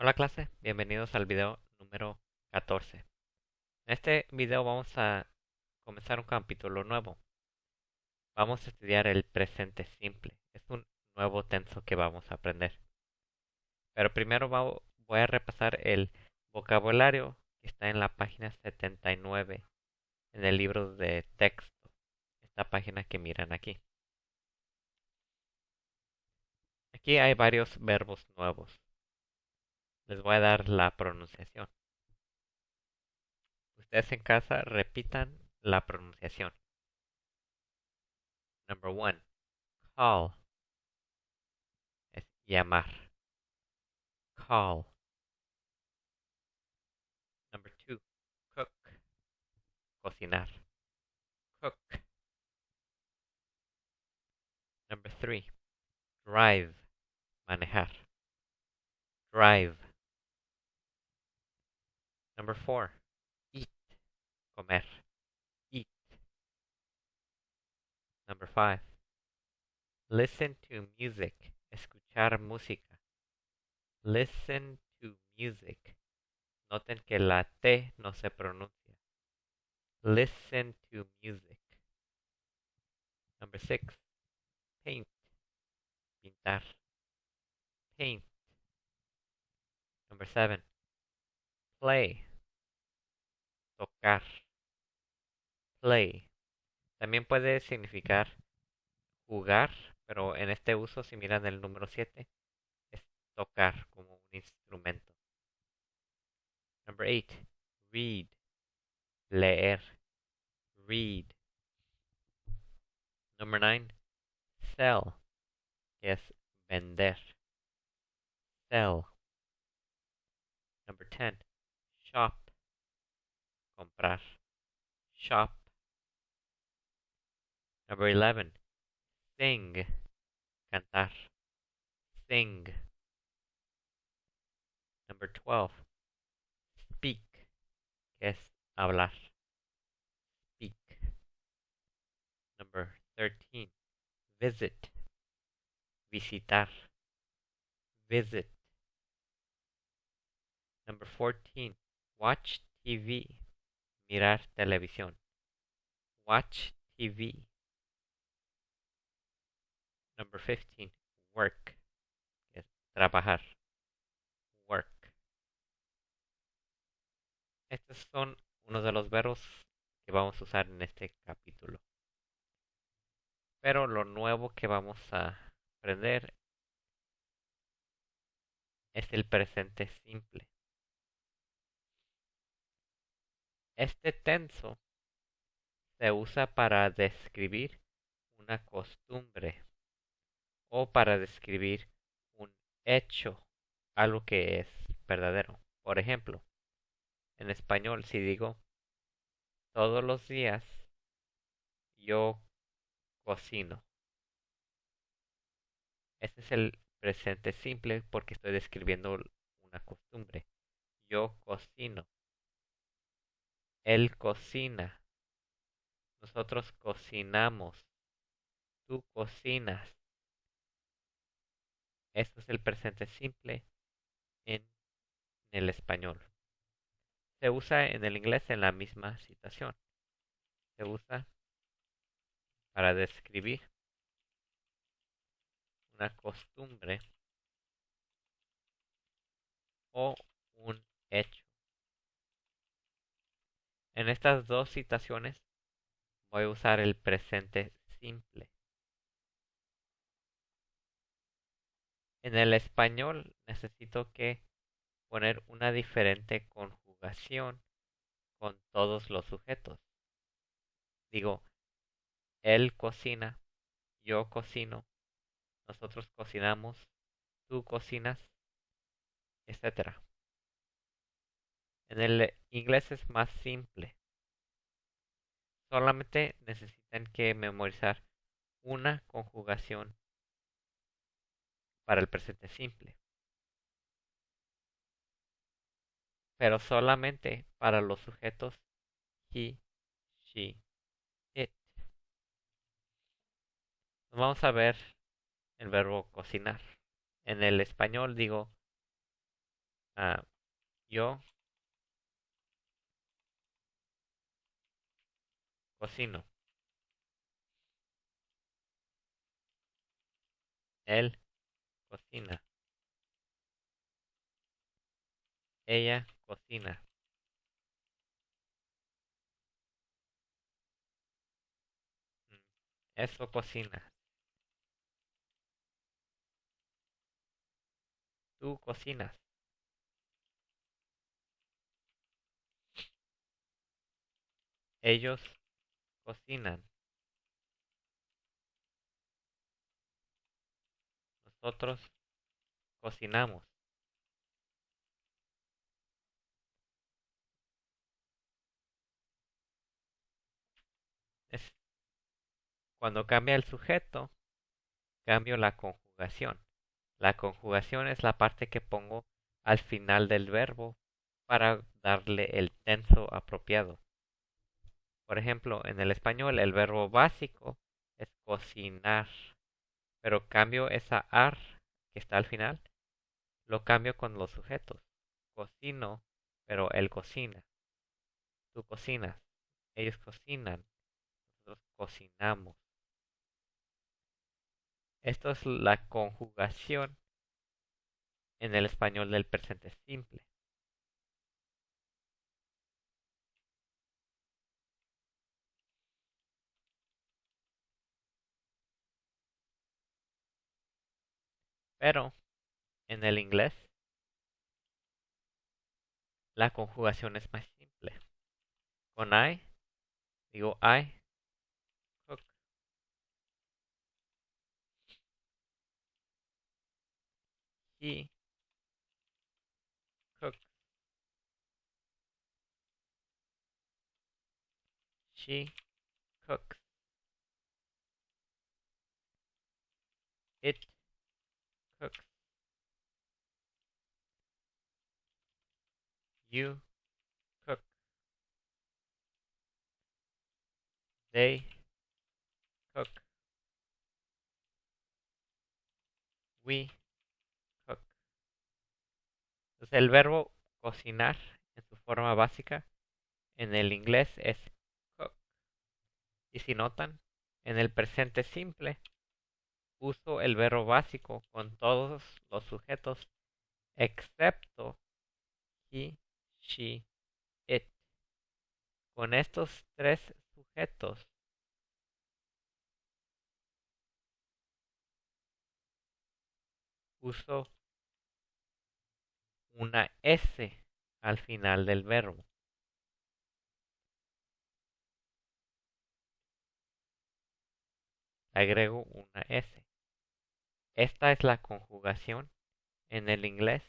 Hola clase, bienvenidos al video número 14. En este video vamos a comenzar un capítulo nuevo. Vamos a estudiar el presente simple. Es un nuevo tenso que vamos a aprender. Pero primero voy a repasar el vocabulario que está en la página 79 en el libro de texto. Esta página que miran aquí. Aquí hay varios verbos nuevos. Les voy a dar la pronunciación. Ustedes en casa repitan la pronunciación. Number one, call es llamar. Call. Number two, cook, cocinar. Cook. Number three, drive, manejar. Drive. Number four, eat, comer. Eat. Number five, listen to music, escuchar música. Listen to music. Noten que la T no se pronuncia. Listen to music. Number six, paint, pintar. Paint. Number seven, play, tocar. Play. También puede significar jugar, pero en este uso, si miran el número 7, es tocar como un instrumento. Number 8, read, leer. Read. Number 9, sell, que es vender. Sell. Number 10, shop, comprar. Shop. Number 11, sing, cantar. Sing. Number 12, speak, que es hablar. Speak. Number 13, visit, visitar. Visit. Number 14, watch TV, mirar televisión. Watch TV. Number 15, work, que es trabajar. Work. Estos son unos de los verbos que vamos a usar en este capítulo. Pero lo nuevo que vamos a aprender es el presente simple. Este tenso se usa para describir una costumbre o para describir un hecho, algo que es verdadero. Por ejemplo, en español, si digo todos los días yo cocino. Este es el presente simple porque estoy describiendo una costumbre. Yo cocino. Él cocina. Nosotros cocinamos. Tú cocinas. Este es el presente simple en el español. Se usa en el inglés en la misma situación. Se usa para describir una costumbre o un hecho. En estas dos situaciones voy a usar el presente simple. En el español necesito que poner una diferente conjugación con todos los sujetos. Digo, él cocina, yo cocino, nosotros cocinamos, tú cocinas, etc. En el inglés es más simple. Solamente necesitan que memorizar una conjugación para el presente simple, pero solamente para los sujetos he, she, it. Vamos a ver el verbo cocinar. En el español digo Ah, yo cocino. Él cocina. Ella cocina. Mm, Eso cocina. Tú cocinas. Ellos cocinan. Nosotros cocinamos. Es cuando cambia el sujeto, cambio la conjugación. La conjugación es la parte que pongo al final del verbo para darle el tenso apropiado. Por ejemplo, en el español el verbo básico es cocinar, pero cambio esa ar que está al final, lo cambio con los sujetos. Cocino, pero él cocina. Tú cocinas, ellos cocinan, nosotros cocinamos. Esto es la conjugación en el español del presente simple. Pero en el inglés la conjugación es más simple. Con I digo I cook. He cooks. She cooks. It cooks. You cook. They cook. We cook. Entonces el verbo cocinar en su forma básica en el inglés es cook. Y si notan, en el presente simple uso el verbo básico con todos los sujetos excepto he, she, it. Con estos tres sujetos uso una S al final del verbo. Agrego una S. Esta es la conjugación en el inglés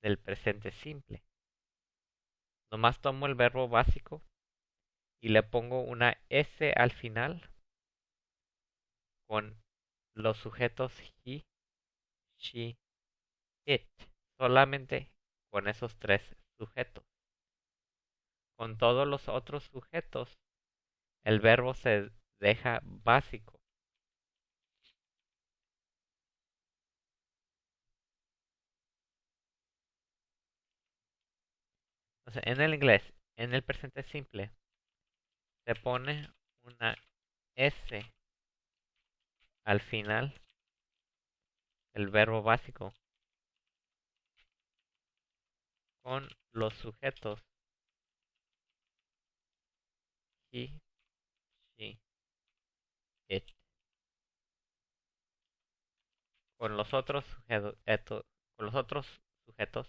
del presente simple. Nomás tomo el verbo básico y le pongo una S al final con los sujetos he, she, it. Solamente con esos tres sujetos. Con todos los otros sujetos, el verbo se deja básico. Entonces, en el inglés, en el presente simple, se pone una S al final del verbo básico con los sujetos he, she, it. Con los otros sujetos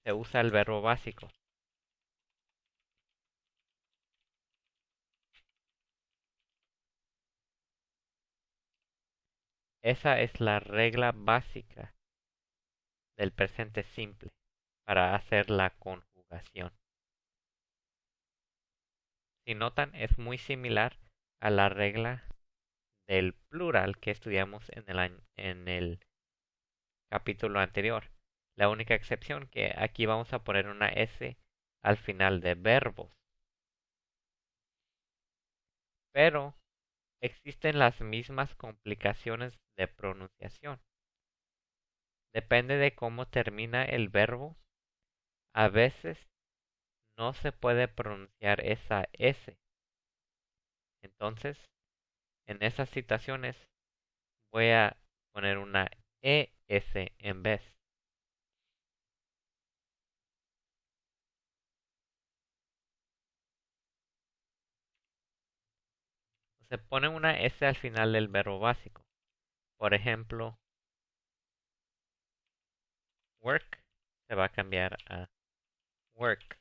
se usa el verbo básico. Esa es la regla básica del presente simple para hacer la conjugación. Si notan, es muy similar a la regla del plural que estudiamos en el capítulo anterior. La única excepción que aquí vamos a poner una S al final de verbos. Pero existen las mismas complicaciones de pronunciación. Depende de cómo termina el verbo. A veces no se puede pronunciar esa S. Entonces, en esas situaciones voy a poner una ES en vez. Se pone una S al final del verbo básico. Por ejemplo, work se va a cambiar a work.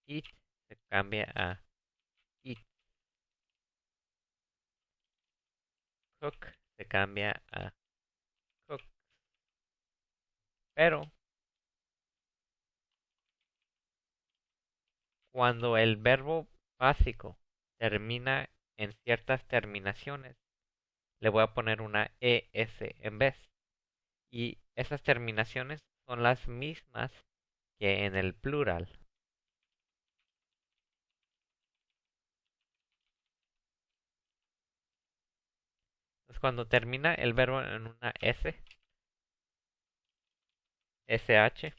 Eat se cambia a eat. Cook se cambia a cook. Pero cuando el verbo básico termina en ciertas terminaciones, le voy a poner una ES en vez. Y esas terminaciones son las mismas que en el plural. Entonces, cuando termina el verbo en una S, SH,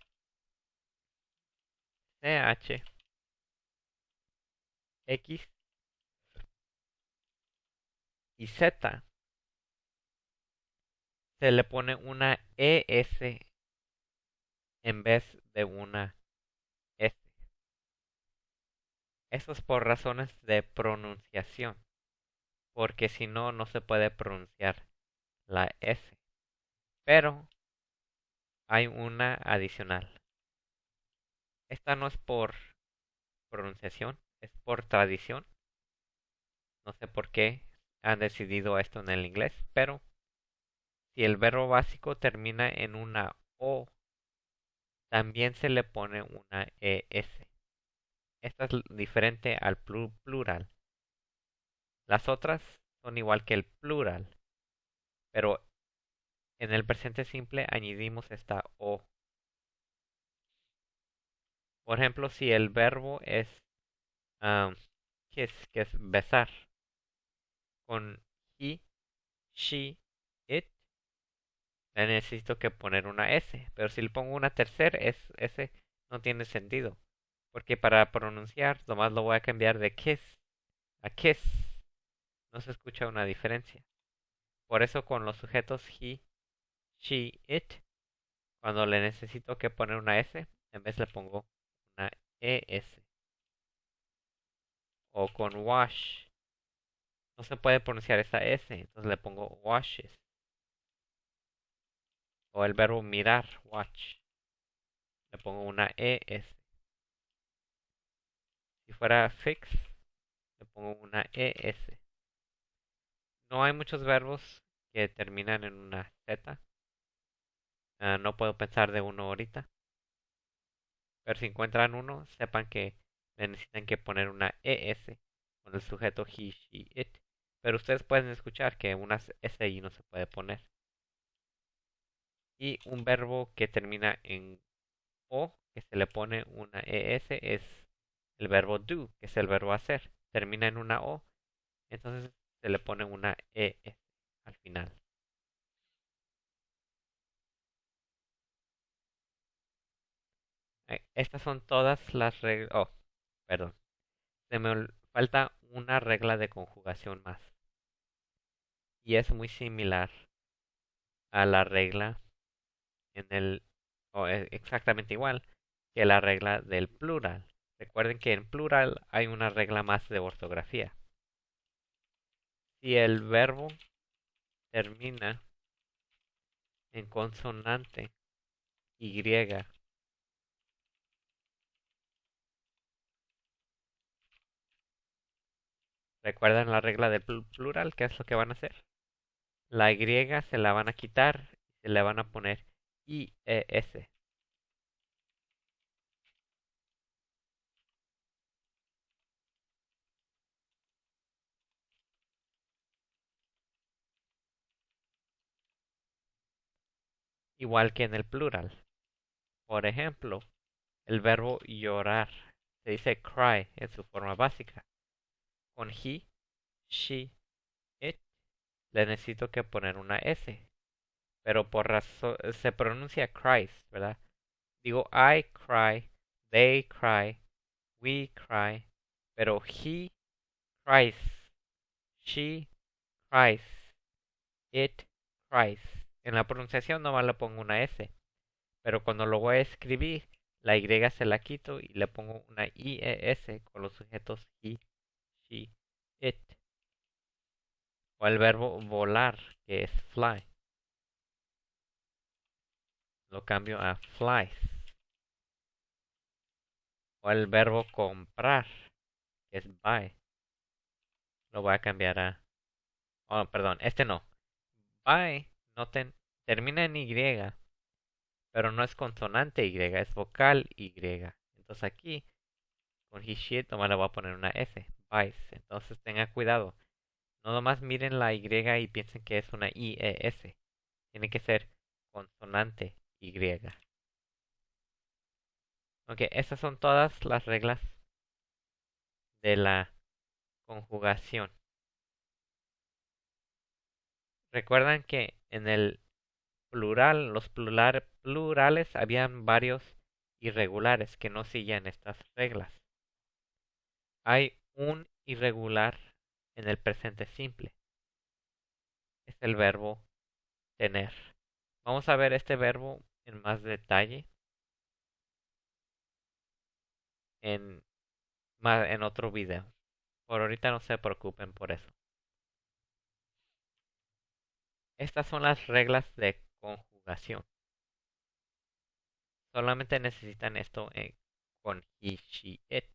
CH, X y Z, se le pone una ES en vez de una S. Eso es por razones de pronunciación, porque si no, no se puede pronunciar la S. Pero hay una adicional. Esta no es por pronunciación, es por tradición. No sé por qué han decidido esto en el inglés, pero si el verbo básico termina en una O, también se le pone una ES. Esta es diferente al plural. Las otras son igual que el plural, pero en el presente simple añadimos esta O. Por ejemplo, si el verbo es kiss, que es besar, con he, she, it, le necesito que poner una S. Pero si le pongo una tercera S, no tiene sentido. Porque para pronunciar, nomás lo voy a cambiar de kiss a kiss. No se escucha una diferencia. Por eso con los sujetos he, she, it, cuando le necesito que poner una S, en vez le pongo una ES. O con wash, no se puede pronunciar esa S, entonces le pongo washes. O el verbo mirar, watch, le pongo una ES. Si fuera fix, le pongo una ES. No hay muchos verbos que terminan en una Z. No puedo pensar de uno ahorita. Pero si encuentran uno, sepan que le necesitan que poner una ES con el sujeto he, she, it. Pero ustedes pueden escuchar que una S ahí no se puede poner. Y un verbo que termina en O, que se le pone una ES, es el verbo do, que es el verbo hacer. Termina en una O, entonces se le pone una ES al final. Estas son todas las reglas. Oh, perdón. Se me falta una regla de conjugación más. Y es muy similar a la regla en el. O exactamente igual que la regla del plural. Recuerden que en plural hay una regla más de ortografía. Si el verbo termina en consonante Y, ¿recuerdan la regla del plural? ¿Qué es lo que van a hacer? La Y se la van a quitar y se le van a poner IES. Igual que en el plural. Por ejemplo, el verbo llorar se dice cry en su forma básica, con he, she, it, le necesito que poner una S. Pero por razón, se pronuncia cries, ¿verdad? Digo I cry, they cry, we cry, pero he cries, she cries, it cries. En la pronunciación nomás le pongo una S, pero cuando lo voy a escribir, la Y se la quito y le pongo una IES con los sujetos he, she, it. O el verbo volar, que es fly. Lo cambio a flies. O el verbo comprar, que es buy. Lo voy a cambiar a... Oh, perdón, este no. Buy no termina en Y, pero no es consonante Y, es vocal Y. Entonces aquí, con he, she, it, nomás le voy a poner una S. Buys. Entonces tenga cuidado. No nomás miren la Y y piensen que es una IES. Tiene que ser consonante Y. Ok, estas son todas las reglas de la conjugación. Recuerdan que en el plural, los plurales habían varios irregulares que no siguen estas reglas. Hay un irregular en el presente simple. Es el verbo tener. Vamos a ver este verbo en más detalle en otro video. Por ahorita no se preocupen por eso. Estas son las reglas de conjugación. Solamente necesitan esto con he, she, it.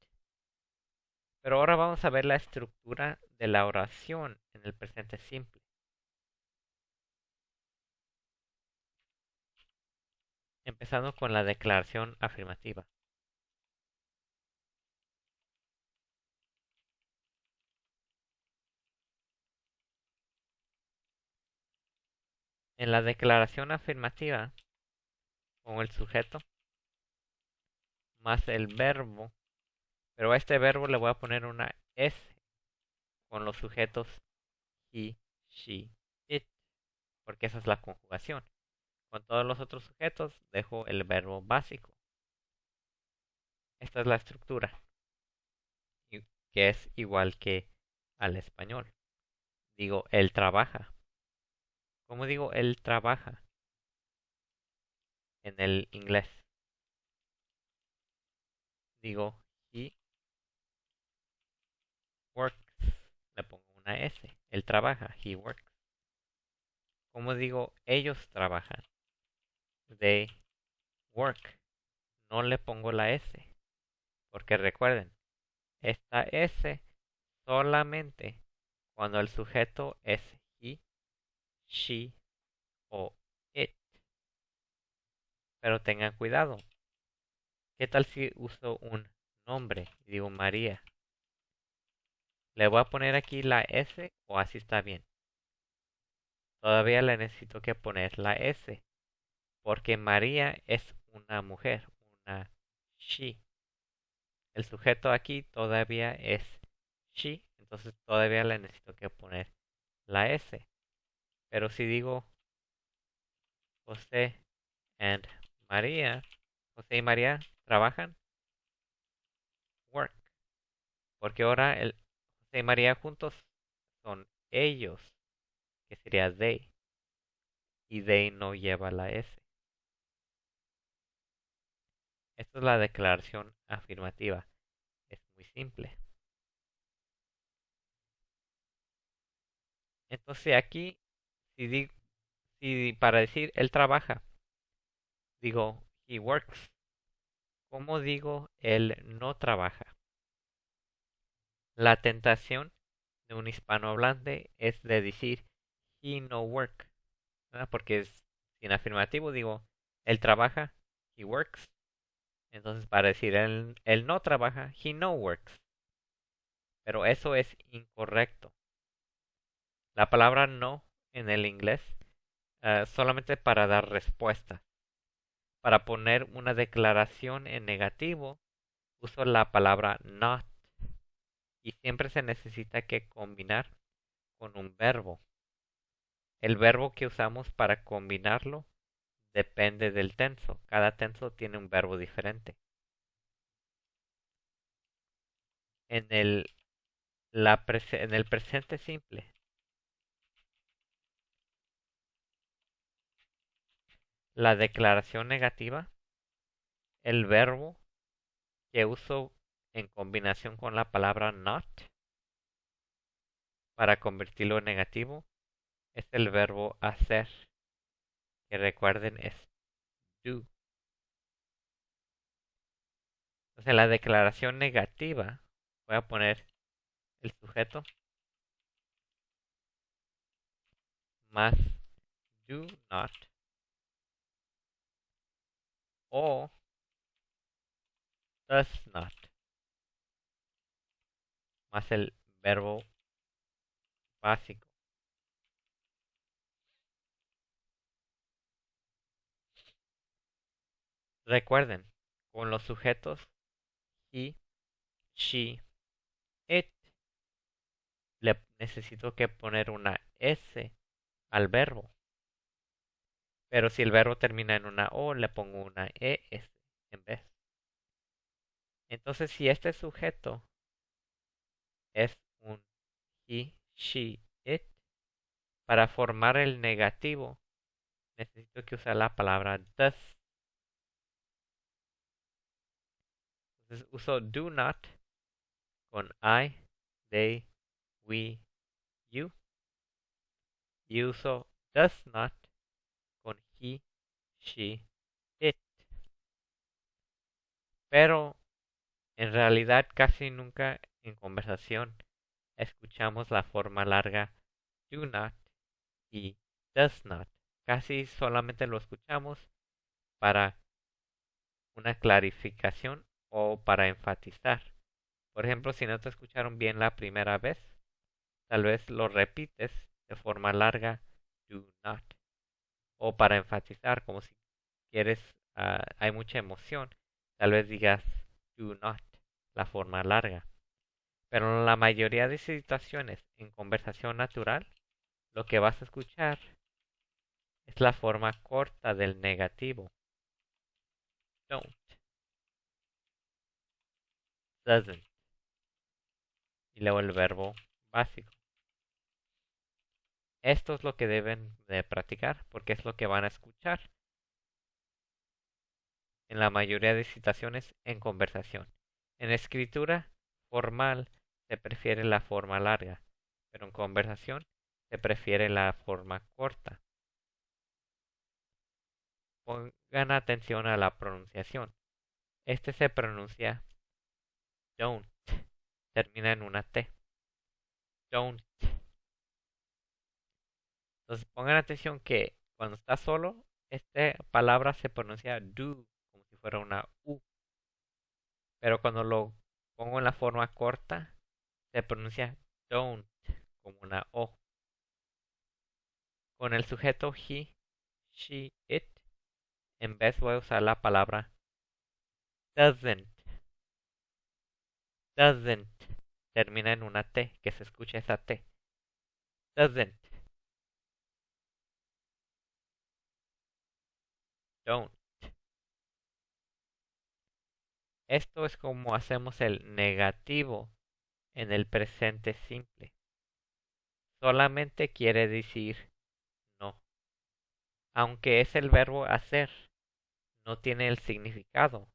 Pero ahora vamos a ver la estructura de la oración en el presente simple. Empezando con la declaración afirmativa. En la declaración afirmativa, con el sujeto más el verbo, pero a este verbo le voy a poner una S con los sujetos he, she, it, porque esa es la conjugación. Con todos los otros sujetos dejo el verbo básico. Esta es la estructura, que es igual que al español. Digo, él trabaja. ¿Cómo digo él trabaja en el inglés? Digo, he works. Le pongo una S. Él trabaja, he works. ¿Cómo digo ellos trabajan? They work. No le pongo la S. Porque recuerden, esta S solamente cuando el sujeto es he, she o it. Pero tengan cuidado. ¿Qué tal si uso un nombre y digo María? ¿Le voy a poner aquí la S o así está bien? Todavía le necesito que poner la S. Porque María es una mujer, una she. El sujeto aquí todavía es she, entonces todavía le necesito que poner la S. Pero si digo José and María, José y María trabajan, work. Porque ahora el José y María juntos son ellos, que sería they. Y they no lleva la S. Esta es la declaración afirmativa. Es muy simple. Entonces aquí, si para decir él trabaja, digo he works. ¿Cómo digo él no trabaja? La tentación de un hispanohablante es de decir he no work, ¿verdad? Porque sin afirmativo digo él trabaja, he works. Entonces para decir él no trabaja, he no works. Pero eso es incorrecto. La palabra no en el inglés solamente para dar respuesta. Para poner una declaración en negativo, uso la palabra not. y siempre se necesita que combinar con un verbo. El verbo que usamos para combinarlo depende del tenso. Cada tenso tiene un verbo diferente. En el, en el presente simple, la declaración negativa, el verbo que uso en combinación con la palabra not para convertirlo en negativo es el verbo hacer, que recuerden es do. Entonces la declaración negativa, voy a poner el sujeto más do not o does not más el verbo básico. Recuerden, con los sujetos he, she, it, le necesito que poner una S al verbo. Pero si el verbo termina en una O, le pongo una ES en vez. Entonces, si este sujeto es un he, she, it, para formar el negativo, necesito que use la palabra does. Entonces, uso do not con I, they, we, you. Y uso does not con he, she, it. Pero en realidad casi nunca en conversación escuchamos la forma larga do not y does not. Casi solamente lo escuchamos para una clarificación o para enfatizar. Por ejemplo, si no te escucharon bien la primera vez, tal vez lo repites de forma larga do not. O para enfatizar, como si quieres, hay mucha emoción, tal vez digas do not, la forma larga. Pero en la mayoría de situaciones en conversación natural, lo que vas a escuchar es la forma corta del negativo. Don't, doesn't. Y luego el verbo básico. Esto es lo que deben de practicar porque es lo que van a escuchar en la mayoría de situaciones en conversación. En escritura formal se prefiere la forma larga, pero en conversación se prefiere la forma corta. Pongan atención a la pronunciación. Este se pronuncia don't, termina en una T. Don't. Entonces pongan atención que cuando está solo, esta palabra se pronuncia do, como si fuera una U. Pero cuando lo pongo en la forma corta, se pronuncia don't, como una O. Con el sujeto he, she, it, en vez voy a usar la palabra doesn't. Doesn't. Termina en una T, que se escucha esa T. Doesn't. Don't. Esto es como hacemos el negativo en el presente simple. Solamente quiere decir no. Aunque es el verbo hacer, no tiene el significado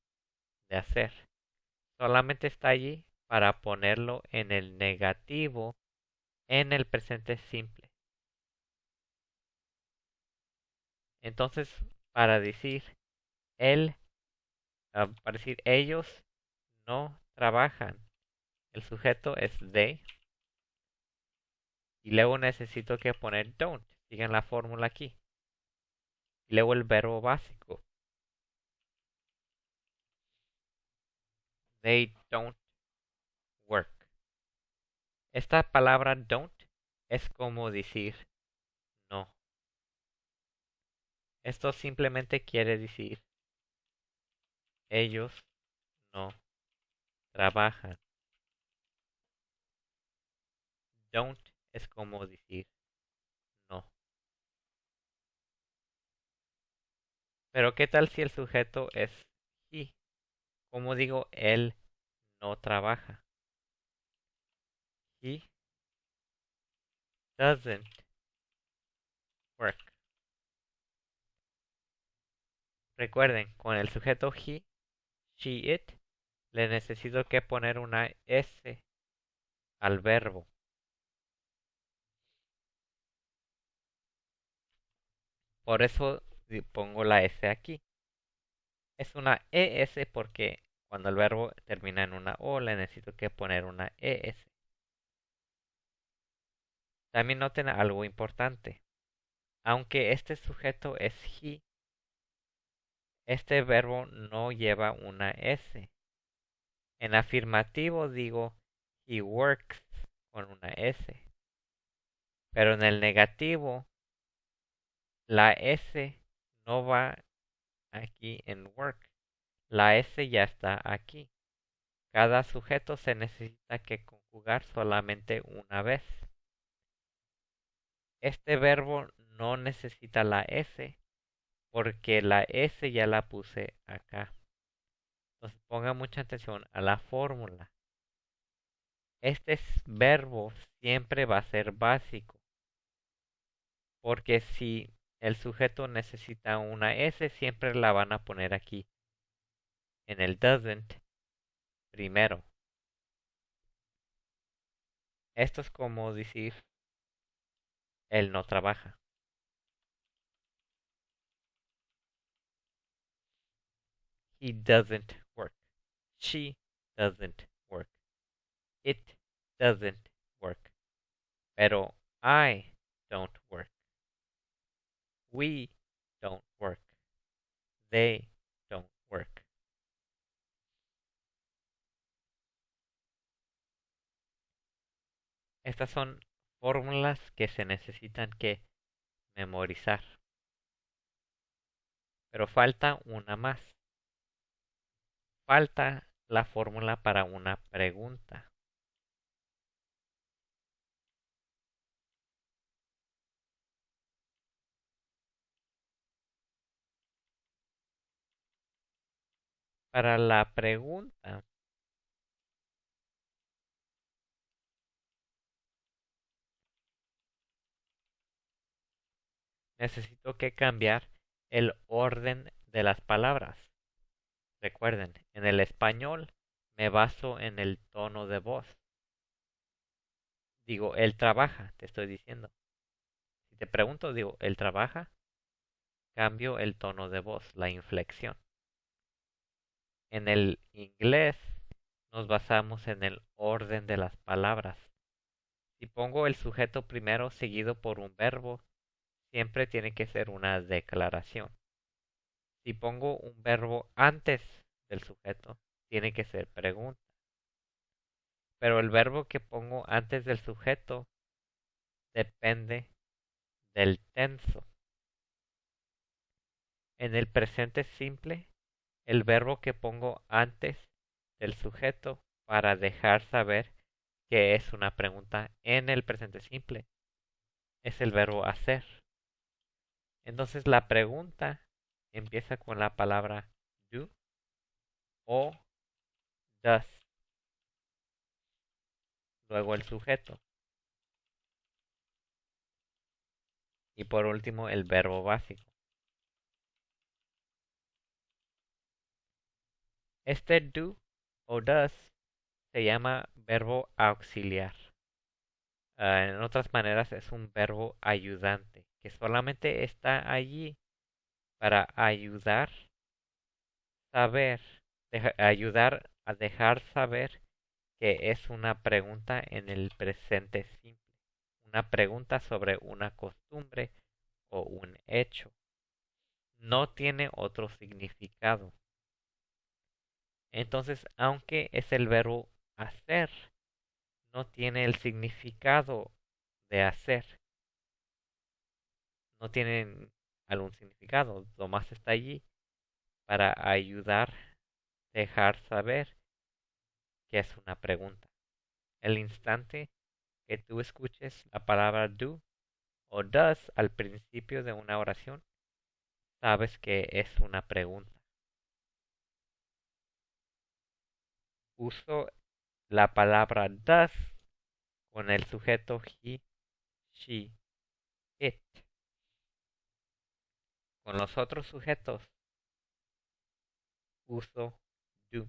de hacer. Solamente está allí para ponerlo en el negativo en el presente simple. Entonces, para decir él, para decir ellos no trabajan, el sujeto es they. Y luego necesito que poner don't. Sigan la fórmula aquí. Y luego el verbo básico. They don't work. Esta palabra don't es como decir no. Esto simplemente quiere decir ellos no trabajan. don't es como decir no. Pero ¿qué tal si el sujeto es he? Como digo, él no trabaja. He doesn't work. Recuerden, con el sujeto he, she, it, le necesito que poner una S al verbo. Por eso pongo la S aquí. Es una ES porque cuando el verbo termina en una O le necesito que poner una ES. También noten algo importante. Aunque este sujeto es he, este verbo no lleva una S. En afirmativo digo he works con una S. Pero en el negativo la S no va aquí en work. La S ya está aquí. Cada sujeto se necesita que conjugar solamente una vez. Este verbo no necesita la S porque la S ya la puse acá. Entonces ponga mucha atención a la fórmula. Este verbo siempre va a ser básico porque si el sujeto necesita una S siempre la van a poner aquí en el doesn't primero. Esto es como decir él no trabaja. He doesn't work. She doesn't work. It doesn't work. Pero I don't work. We don't work. They don't work. Estas son fórmulas que se necesitan que memorizar. Pero falta una más. Falta la fórmula para una pregunta. Para la pregunta necesito que cambiar el orden de las palabras. Recuerden, en el español me baso en el tono de voz. Digo, él trabaja, te estoy diciendo. Si te pregunto, digo, él trabaja, cambio el tono de voz, la inflexión. En el inglés nos basamos en el orden de las palabras. Si pongo el sujeto primero seguido por un verbo, siempre tiene que ser una declaración. Si pongo un verbo antes del sujeto, tiene que ser pregunta. Pero el verbo que pongo antes del sujeto depende del tenso. En el presente simple, el verbo que pongo antes del sujeto para dejar saber que es una pregunta en el presente simple es el verbo hacer. Entonces la pregunta empieza con la palabra do o does. Luego el sujeto. Y por último el verbo básico. Este do o does se llama verbo auxiliar. En otras maneras es un verbo ayudante que solamente está allí para ayudar saber, ayudar a dejar saber que es una pregunta en el presente simple, una pregunta sobre una costumbre o un hecho. No tiene otro significado. Entonces, aunque es el verbo hacer, no tiene el significado de hacer. No tiene algún significado. Lo más está allí para ayudar, dejar saber que es una pregunta. El instante que tú escuches la palabra do o does al principio de una oración, sabes que es una pregunta. Uso la palabra does con el sujeto he, she, it. Con los otros sujetos uso do.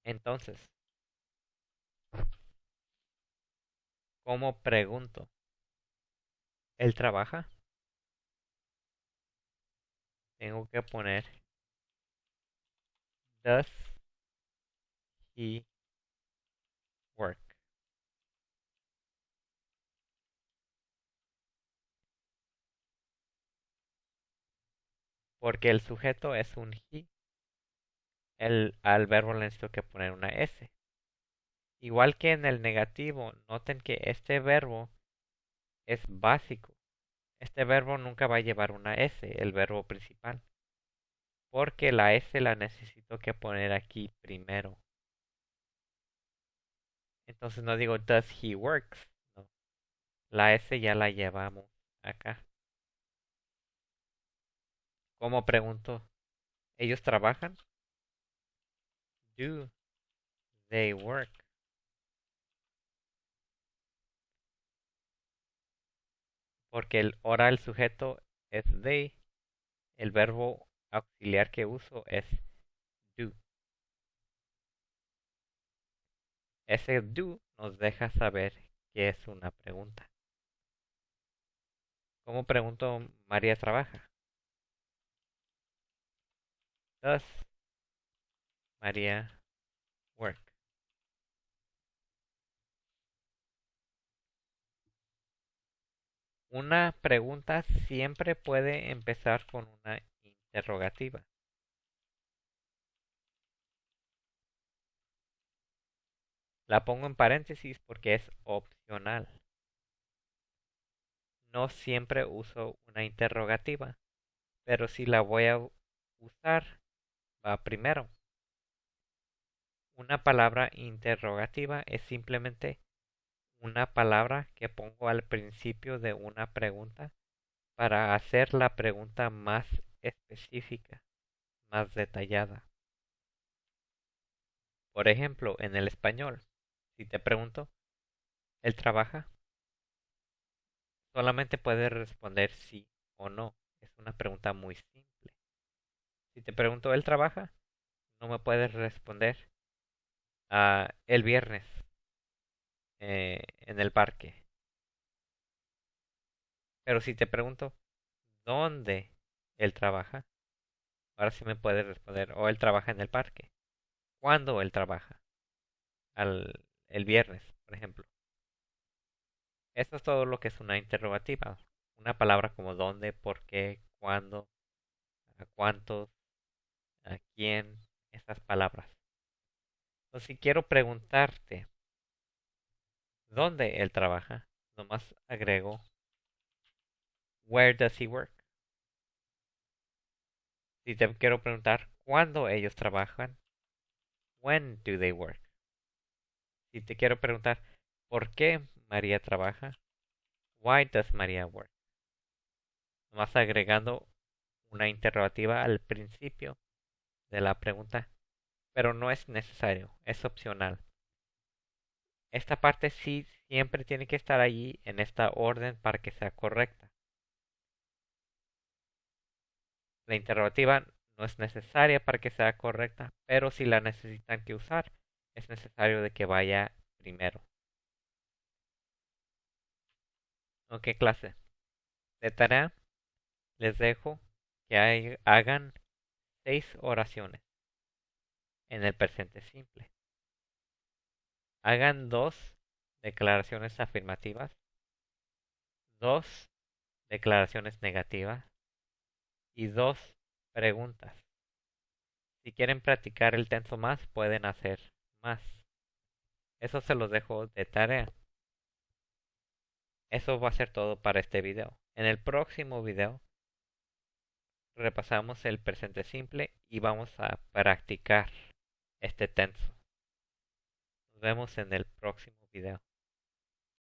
Entonces, ¿cómo pregunto? ¿Él trabaja? Tengo que poner does he work? Porque el sujeto es un he. Al verbo le necesito que poner una S. Igual que en el negativo, noten que este verbo es básico. Este verbo nunca va a llevar una S, el verbo principal. Porque la S la necesito que poner aquí primero. Entonces no digo does he works. No. La S ya la llevamos acá. ¿Cómo pregunto? ¿Ellos trabajan? Do they work? Porque ahora el sujeto es they. El verbo auxiliar que uso es do. Ese do nos deja saber que es una pregunta. ¿Cómo pregunto María trabaja? Does María work? Una pregunta siempre puede empezar con una interrogativa. La pongo en paréntesis porque es opcional. No siempre uso una interrogativa, pero si la voy a usar, va primero. Una palabra interrogativa es simplemente una palabra que pongo al principio de una pregunta para hacer la pregunta más específica, más detallada. Por ejemplo, en el español, si te pregunto, ¿él trabaja? Solamente puedes responder sí o no. Es una pregunta muy simple. Si te pregunto, ¿él trabaja? No me puedes responder el viernes en el parque. Pero si te pregunto, ¿dónde él trabaja? Ahora sí me puedes responder, o él trabaja en el parque. ¿Cuándo él trabaja? El viernes, por ejemplo. Esto es todo lo que es una interrogativa. Una palabra como dónde, por qué, cuándo, a cuántos, a quién, esas palabras. Entonces, si quiero preguntarte dónde él trabaja, nomás agrego where does he work. Si te quiero preguntar cuándo ellos trabajan, when do they work. Si te quiero preguntar por qué María trabaja, why does Maria work. Nomás agregando una interrogativa al principio de la pregunta, pero no es necesario, es opcional. Esta parte sí siempre tiene que estar allí en esta orden para que sea correcta. La interrogativa no es necesaria para que sea correcta, pero si la necesitan que usar, es necesario de que vaya primero. ¿Ok, clase? De tarea les dejo que hagan 6 oraciones en el presente simple. Hagan 2 declaraciones afirmativas, 2 declaraciones negativas y 2 preguntas. Si quieren practicar el tenso más, pueden hacer más. Eso se los dejo de tarea. Eso va a ser todo para este video. En el próximo video repasamos el presente simple y vamos a practicar este tenso. vemos en el próximo video.